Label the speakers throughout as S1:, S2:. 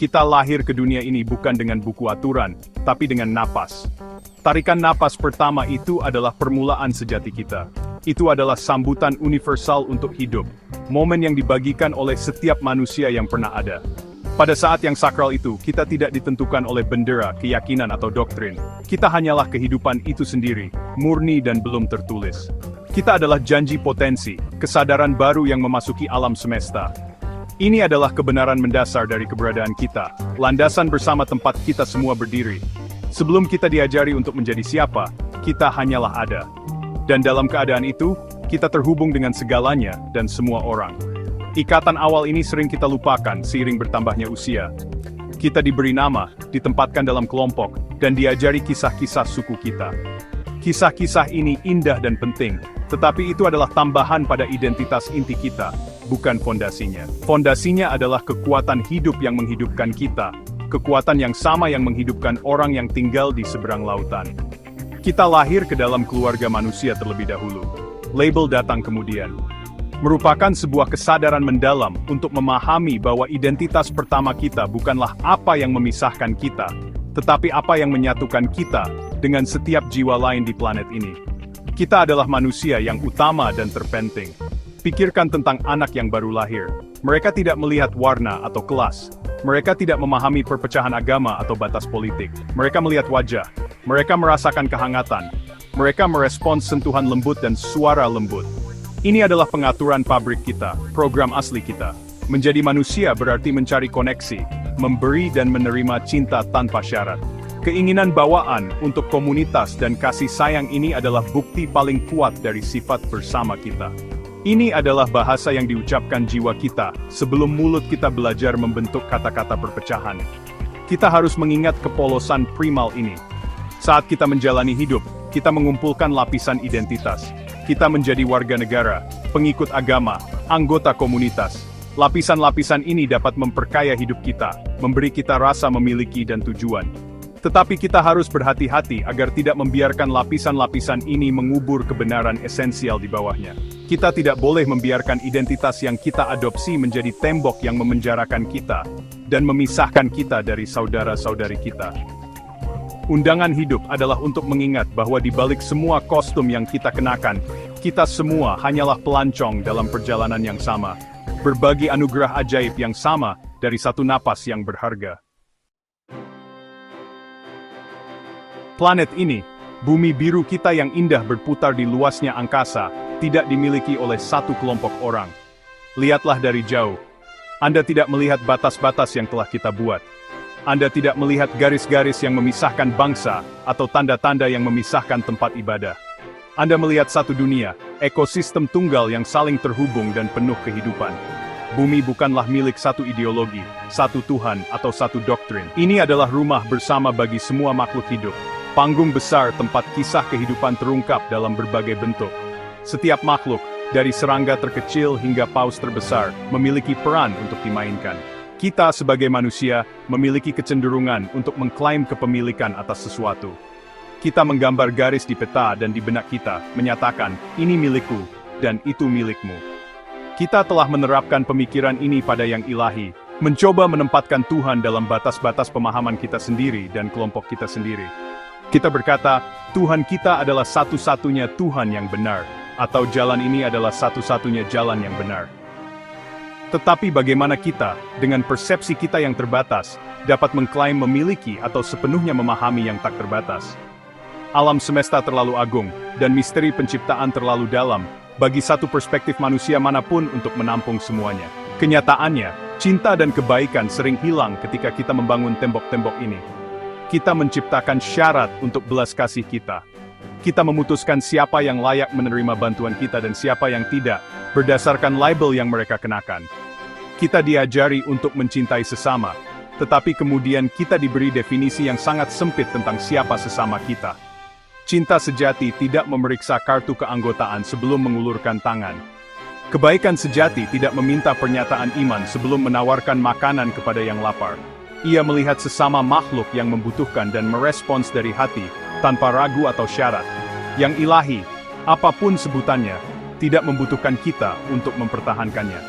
S1: Kita lahir ke dunia ini bukan dengan buku aturan, tapi dengan napas. Tarikan napas pertama itu adalah permulaan sejati kita. Itu adalah sambutan universal untuk hidup. Momen yang dibagikan oleh setiap manusia yang pernah ada. Pada saat yang sakral itu, kita tidak ditentukan oleh bendera, keyakinan atau doktrin. Kita hanyalah kehidupan itu sendiri, murni dan belum tertulis. Kita adalah janji potensi, kesadaran baru yang memasuki alam semesta. Ini adalah kebenaran mendasar dari keberadaan kita, landasan bersama tempat kita semua berdiri. Sebelum kita diajari untuk menjadi siapa, kita hanyalah ada. Dan dalam keadaan itu, kita terhubung dengan segalanya dan semua orang. Ikatan awal ini sering kita lupakan seiring bertambahnya usia. Kita diberi nama, ditempatkan dalam kelompok, dan diajari kisah-kisah suku kita. Kisah-kisah ini indah dan penting, tetapi itu adalah tambahan pada identitas inti kita, bukan fondasinya. Fondasinya adalah kekuatan hidup yang menghidupkan kita, kekuatan yang sama yang menghidupkan orang yang tinggal di seberang lautan. Kita lahir ke dalam keluarga manusia terlebih dahulu. Label datang kemudian. Merupakan sebuah kesadaran mendalam untuk memahami bahwa identitas pertama kita bukanlah apa yang memisahkan kita, tetapi apa yang menyatukan kita dengan setiap jiwa lain di planet ini. Kita adalah manusia yang utama dan terpenting. Pikirkan tentang anak yang baru lahir. Mereka tidak melihat warna atau kelas. Mereka tidak memahami perpecahan agama atau batas politik. Mereka melihat wajah. Mereka merasakan kehangatan. Mereka merespons sentuhan lembut dan suara lembut. Ini adalah pengaturan pabrik kita, program asli kita. Menjadi manusia berarti mencari koneksi, memberi dan menerima cinta tanpa syarat. Keinginan bawaan untuk komunitas dan kasih sayang ini adalah bukti paling kuat dari sifat bersama kita. Ini adalah bahasa yang diucapkan jiwa kita sebelum mulut kita belajar membentuk kata-kata perpecahan. Kita harus mengingat kepolosan primal ini. Saat kita menjalani hidup, kita mengumpulkan lapisan identitas. Kita menjadi warga negara, pengikut agama, anggota komunitas. Lapisan-lapisan ini dapat memperkaya hidup kita, memberi kita rasa memiliki dan tujuan. Tetapi kita harus berhati-hati agar tidak membiarkan lapisan-lapisan ini mengubur kebenaran esensial di bawahnya. Kita tidak boleh membiarkan identitas yang kita adopsi menjadi tembok yang memenjarakan kita, dan memisahkan kita dari saudara-saudari kita. Undangan hidup adalah untuk mengingat bahwa di balik semua kostum yang kita kenakan, kita semua hanyalah pelancong dalam perjalanan yang sama, berbagi anugerah ajaib yang sama dari satu napas yang berharga. Planet ini, bumi biru kita yang indah berputar di luasnya angkasa, tidak dimiliki oleh satu kelompok orang. Lihatlah dari jauh. Anda tidak melihat batas-batas yang telah kita buat. Anda tidak melihat garis-garis yang memisahkan bangsa, atau tanda-tanda yang memisahkan tempat ibadah. Anda melihat satu dunia, ekosistem tunggal yang saling terhubung dan penuh kehidupan. Bumi bukanlah milik satu ideologi, satu Tuhan, atau satu doktrin. Ini adalah rumah bersama bagi semua makhluk hidup. Panggung besar tempat kisah kehidupan terungkap dalam berbagai bentuk. Setiap makhluk, dari serangga terkecil hingga paus terbesar, memiliki peran untuk dimainkan. Kita sebagai manusia memiliki kecenderungan untuk mengklaim kepemilikan atas sesuatu. Kita menggambar garis di peta dan di benak kita, menyatakan, ini milikku, dan itu milikmu. Kita telah menerapkan pemikiran ini pada yang ilahi, mencoba menempatkan Tuhan dalam batas-batas pemahaman kita sendiri dan kelompok kita sendiri. Kita berkata, Tuhan kita adalah satu-satunya Tuhan yang benar, atau jalan ini adalah satu-satunya jalan yang benar. Tetapi bagaimana kita, dengan persepsi kita yang terbatas, dapat mengklaim memiliki atau sepenuhnya memahami yang tak terbatas? Alam semesta terlalu agung, dan misteri penciptaan terlalu dalam, bagi satu perspektif manusia manapun untuk menampung semuanya. Kenyataannya, cinta dan kebaikan sering hilang ketika kita membangun tembok-tembok ini. Kita menciptakan syarat untuk belas kasih kita. Kita memutuskan siapa yang layak menerima bantuan kita dan siapa yang tidak, berdasarkan label yang mereka kenakan. Kita diajari untuk mencintai sesama, tetapi kemudian kita diberi definisi yang sangat sempit tentang siapa sesama kita. Cinta sejati tidak memeriksa kartu keanggotaan sebelum mengulurkan tangan. Kebaikan sejati tidak meminta pernyataan iman sebelum menawarkan makanan kepada yang lapar. Ia melihat sesama makhluk yang membutuhkan dan merespons dari hati, tanpa ragu atau syarat. Yang ilahi, apapun sebutannya, tidak membutuhkan kita untuk mempertahankannya.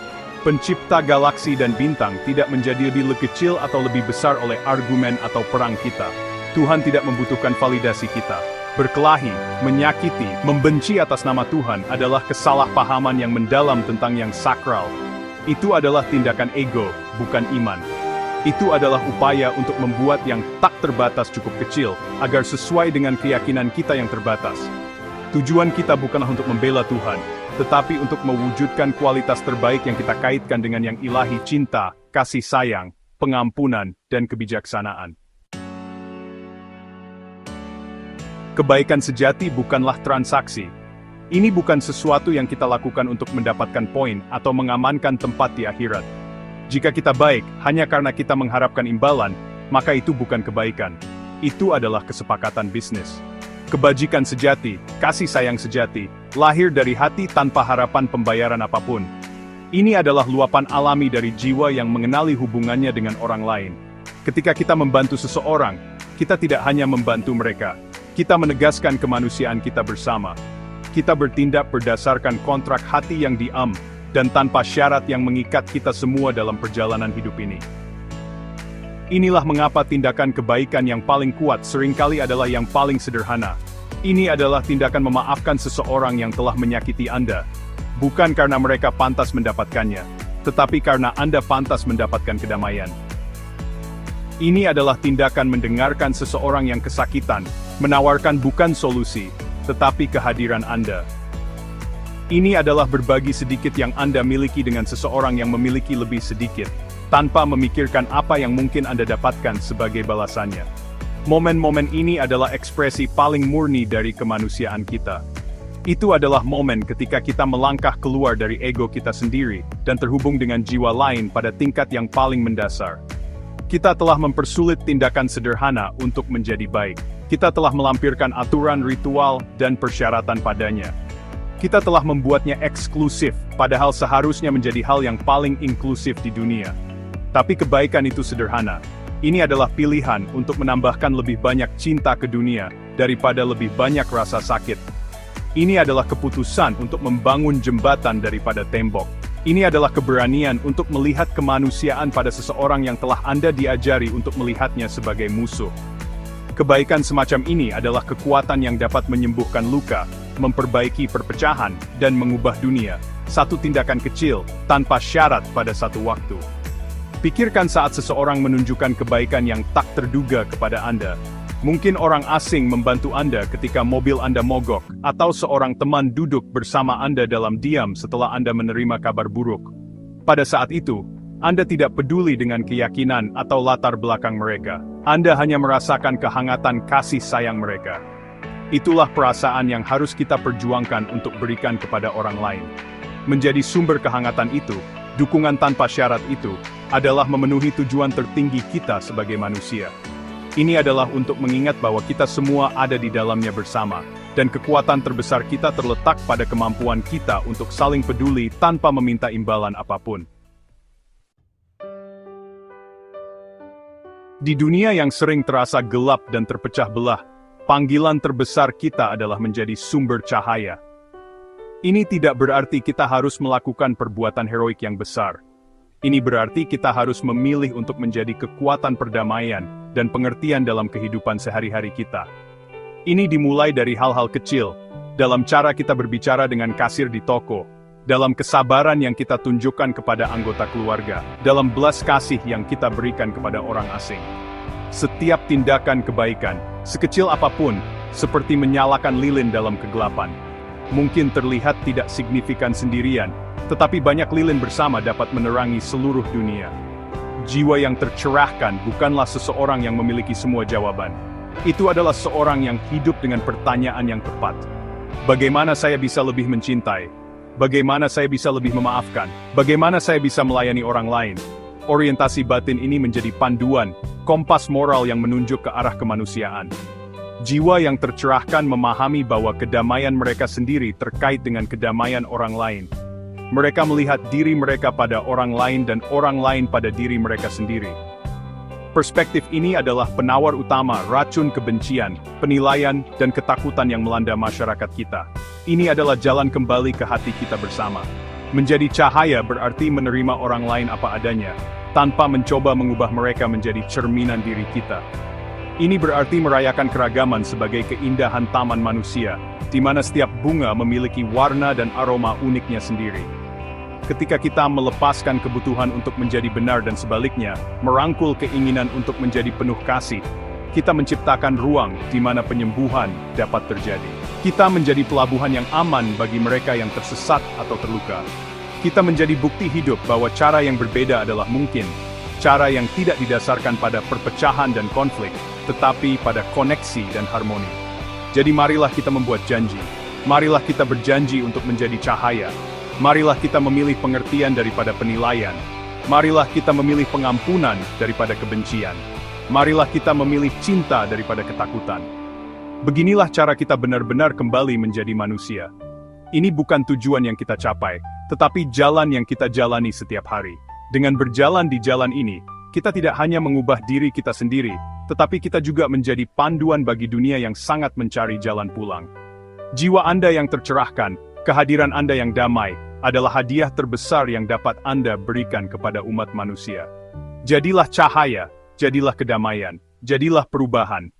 S1: Pencipta galaksi dan bintang tidak menjadi lebih kecil atau lebih besar oleh argumen atau perang kita. Tuhan tidak membutuhkan validasi kita. Berkelahi, menyakiti, membenci atas nama Tuhan adalah kesalahpahaman yang mendalam tentang yang sakral. Itu adalah tindakan ego, bukan iman. Itu adalah upaya untuk membuat yang tak terbatas cukup kecil, agar sesuai dengan keyakinan kita yang terbatas. Tujuan kita bukanlah untuk membela Tuhan, tetapi untuk mewujudkan kualitas terbaik yang kita kaitkan dengan yang ilahi: cinta, kasih sayang, pengampunan, dan kebijaksanaan. Kebaikan sejati bukanlah transaksi. Ini bukan sesuatu yang kita lakukan untuk mendapatkan poin atau mengamankan tempat di akhirat. Jika kita baik hanya karena kita mengharapkan imbalan, maka itu bukan kebaikan. Itu adalah kesepakatan bisnis. Kebajikan sejati, kasih sayang sejati, lahir dari hati tanpa harapan pembayaran apapun. Ini adalah luapan alami dari jiwa yang mengenali hubungannya dengan orang lain. Ketika kita membantu seseorang, kita tidak hanya membantu mereka. Kita menegaskan kemanusiaan kita bersama. Kita bertindak berdasarkan kontrak hati yang diam, dan tanpa syarat yang mengikat kita semua dalam perjalanan hidup ini. Inilah mengapa tindakan kebaikan yang paling kuat seringkali adalah yang paling sederhana. Ini adalah tindakan memaafkan seseorang yang telah menyakiti Anda. Bukan karena mereka pantas mendapatkannya, tetapi karena Anda pantas mendapatkan kedamaian. Ini adalah tindakan mendengarkan seseorang yang kesakitan, menawarkan bukan solusi, tetapi kehadiran Anda. Ini adalah berbagi sedikit yang Anda miliki dengan seseorang yang memiliki lebih sedikit, tanpa memikirkan apa yang mungkin Anda dapatkan sebagai balasannya. Momen-momen ini adalah ekspresi paling murni dari kemanusiaan kita. Itu adalah momen ketika kita melangkah keluar dari ego kita sendiri, dan terhubung dengan jiwa lain pada tingkat yang paling mendasar. Kita telah mempersulit tindakan sederhana untuk menjadi baik. Kita telah melampirkan aturan, ritual, dan persyaratan padanya. Kita telah membuatnya eksklusif, padahal seharusnya menjadi hal yang paling inklusif di dunia. Tapi kebaikan itu sederhana. Ini adalah pilihan untuk menambahkan lebih banyak cinta ke dunia, daripada lebih banyak rasa sakit. Ini adalah keputusan untuk membangun jembatan daripada tembok. Ini adalah keberanian untuk melihat kemanusiaan pada seseorang yang telah Anda diajari untuk melihatnya sebagai musuh. Kebaikan semacam ini adalah kekuatan yang dapat menyembuhkan luka, memperbaiki perpecahan, dan mengubah dunia. Satu tindakan kecil, tanpa syarat pada satu waktu. Pikirkan saat seseorang menunjukkan kebaikan yang tak terduga kepada Anda. Mungkin orang asing membantu Anda ketika mobil Anda mogok, atau seorang teman duduk bersama Anda dalam diam setelah Anda menerima kabar buruk. Pada saat itu, Anda tidak peduli dengan keyakinan atau latar belakang mereka. Anda hanya merasakan kehangatan kasih sayang mereka. Itulah perasaan yang harus kita perjuangkan untuk berikan kepada orang lain. Menjadi sumber kehangatan itu, dukungan tanpa syarat itu, adalah memenuhi tujuan tertinggi kita sebagai manusia. Ini adalah untuk mengingat bahwa kita semua ada di dalamnya bersama, dan kekuatan terbesar kita terletak pada kemampuan kita untuk saling peduli tanpa meminta imbalan apapun. Di dunia yang sering terasa gelap dan terpecah belah, panggilan terbesar kita adalah menjadi sumber cahaya. Ini tidak berarti kita harus melakukan perbuatan heroik yang besar. Ini berarti kita harus memilih untuk menjadi kekuatan perdamaian dan pengertian dalam kehidupan sehari-hari kita. Ini dimulai dari hal-hal kecil, dalam cara kita berbicara dengan kasir di toko, dalam kesabaran yang kita tunjukkan kepada anggota keluarga, dalam belas kasih yang kita berikan kepada orang asing. Setiap tindakan kebaikan, sekecil apapun, seperti menyalakan lilin dalam kegelapan, mungkin terlihat tidak signifikan sendirian, tetapi banyak lilin bersama dapat menerangi seluruh dunia. Jiwa yang tercerahkan bukanlah seseorang yang memiliki semua jawaban. Itu adalah seorang yang hidup dengan pertanyaan yang tepat. Bagaimana saya bisa lebih mencintai? Bagaimana saya bisa lebih memaafkan? Bagaimana saya bisa melayani orang lain? Orientasi batin ini menjadi panduan, kompas moral yang menunjuk ke arah kemanusiaan. Jiwa yang tercerahkan memahami bahwa kedamaian mereka sendiri terkait dengan kedamaian orang lain. Mereka melihat diri mereka pada orang lain dan orang lain pada diri mereka sendiri. Perspektif ini adalah penawar utama racun kebencian, penilaian, dan ketakutan yang melanda masyarakat kita. Ini adalah jalan kembali ke hati kita bersama. Menjadi cahaya berarti menerima orang lain apa adanya, tanpa mencoba mengubah mereka menjadi cerminan diri kita. Ini berarti merayakan keragaman sebagai keindahan taman manusia, di mana setiap bunga memiliki warna dan aroma uniknya sendiri. Ketika kita melepaskan kebutuhan untuk menjadi benar dan sebaliknya, merangkul keinginan untuk menjadi penuh kasih, kita menciptakan ruang di mana penyembuhan dapat terjadi. Kita menjadi pelabuhan yang aman bagi mereka yang tersesat atau terluka. Kita menjadi bukti hidup bahwa cara yang berbeda adalah mungkin, cara yang tidak didasarkan pada perpecahan dan konflik, tetapi pada koneksi dan harmoni. Jadi marilah kita membuat janji. Marilah kita berjanji untuk menjadi cahaya. Marilah kita memilih pengertian daripada penilaian. Marilah kita memilih pengampunan daripada kebencian. Marilah kita memilih cinta daripada ketakutan. Beginilah cara kita benar-benar kembali menjadi manusia. Ini bukan tujuan yang kita capai, tetapi jalan yang kita jalani setiap hari. Dengan berjalan di jalan ini, kita tidak hanya mengubah diri kita sendiri, tetapi kita juga menjadi panduan bagi dunia yang sangat mencari jalan pulang. Jiwa Anda yang tercerahkan, kehadiran Anda yang damai, adalah hadiah terbesar yang dapat Anda berikan kepada umat manusia. Jadilah cahaya, jadilah kedamaian, jadilah perubahan,